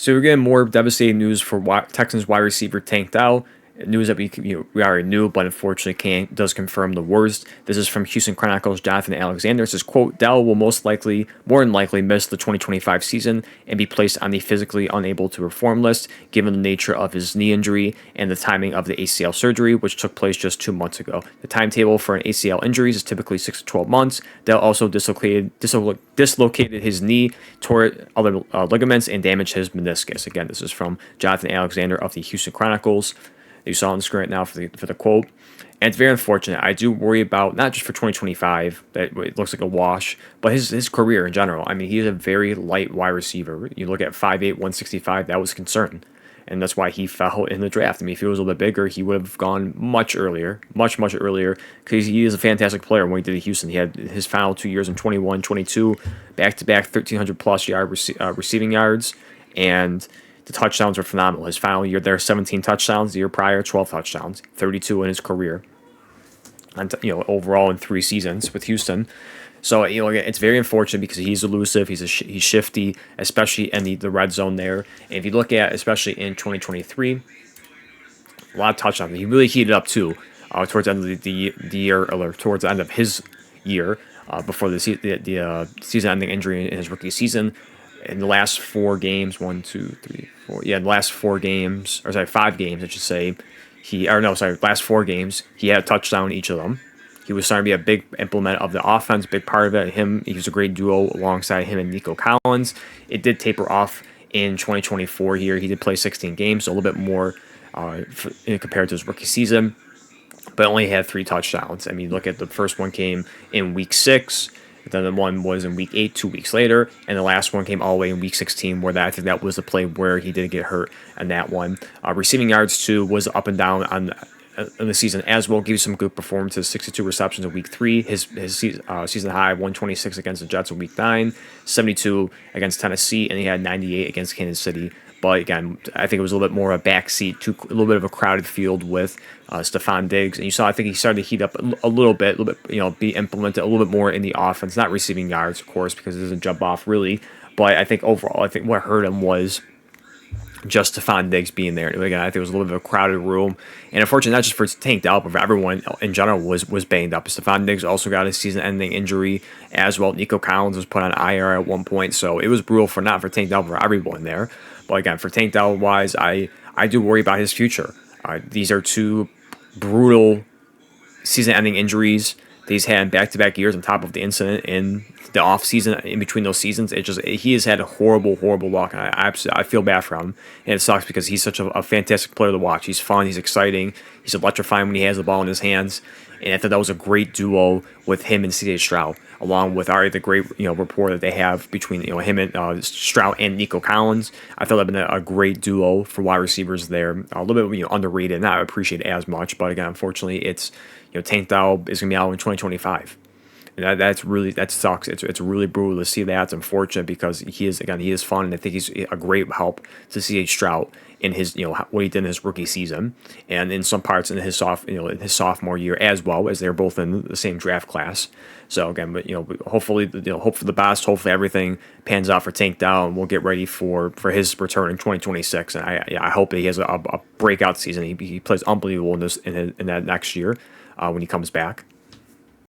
So we're getting more devastating news for Texans wide receiver Tank Dell. News that we already knew, but unfortunately does confirm the worst. This is from Houston Chronicles Jonathan Alexander. It says, quote, Dell will more than likely miss the 2025 season and be placed on the physically unable to perform list, given the nature of his knee injury and the timing of the ACL surgery, which took place just 2 months ago. The timetable for an ACL injury is typically 6 to 12 months. Dell also dislocated his knee, tore other ligaments, and damaged his meniscus. Again, this is from Jonathan Alexander of the Houston Chronicles. You saw on the screen right now for the quote. And it's very unfortunate. I do worry about, not just for 2025, that it looks like a wash, but his career in general. I mean, he is a very light wide receiver. You look at 5'8", 165, that was a concern. And that's why he fell in the draft. I mean, if he was a little bit bigger, he would have gone much earlier, much earlier, because he is a fantastic player when he did at Houston. He had his final 2 years in 21, 22, back-to-back 1,300-plus receiving yards, and the touchdowns were phenomenal. His final year there, 17 touchdowns. The year prior, 12 touchdowns, 32 in his career. And overall in 3 seasons with Houston. So it's very unfortunate because he's elusive. He's shifty, especially in the red zone there. And if you look at especially in 2023, a lot of touchdowns. He really heated up too towards the end of the year, or towards the end of his year before the season-ending injury in his rookie season. In the last 4 games, 1, 2, 3, 4. Yeah, in the last 4 games, or sorry, 5 games, I should say. Last 4 games, he had a touchdown in each of them. He was starting to be a big implement of the offense, big part of it. He was a great duo alongside him and Nico Collins. It did taper off in 2024 here. He did play 16 games, so a little bit more compared to his rookie season, but only had 3 touchdowns. I mean, look at the first one came in week 6. Then the one was in week 8, 2 weeks later, and the last one came all the way in week 16, where I think that was the play where he did get hurt in that one. Receiving yards too was up and down in the season as well. Gave you some good performances: 62 receptions in week 3, his season high 126 against the Jets in week 9, 72 against Tennessee, and he had 98 against Kansas City. But again, I think it was a little bit more of a backseat to a little bit of a crowded field with Stephon Diggs. And you saw, I think he started to heat up a little bit, be implemented a little bit more in the offense. Not receiving yards, of course, because it doesn't jump off really. But I think overall, what hurt him was just Stephon Diggs being there. Again, I think it was a little bit of a crowded room. And unfortunately, not just for Tank Dell, but for everyone in general was banged up. Stephon Diggs also got a season-ending injury as well. Nico Collins was put on IR at one point. So it was brutal not for Tank Dell, but for everyone there. But again, for Tank Dell-wise, I do worry about his future. These are 2 brutal season-ending injuries that he's had in back-to-back years on top of the incident in the offseason, in between those seasons. He has had a horrible luck, and I feel bad for him. And it sucks because he's such a fantastic player to watch. He's fun, he's exciting, he's electrifying when he has the ball in his hands. And I thought that was a great duo with him and C.J. Stroud, along with the great rapport that they have between him and Stroud and Nico Collins. I thought that'd been a great duo for wide receivers there. A little bit underrated, not appreciated as much, but again, unfortunately, it's Tank Dell is gonna be out in 2025. And that sucks. It's really brutal to see that. It's unfortunate because he is fun, and I think he's a great help to C.H. Stroud in his what he did in his rookie season, and in some parts in his sophomore year as well, as they're both in the same draft class. So again, but hopefully hope for the best. Hopefully everything pans out for Tank Dell, and we'll get ready for his return in 2026. And I hope that he has a breakout season. He plays unbelievable in that next year when he comes back.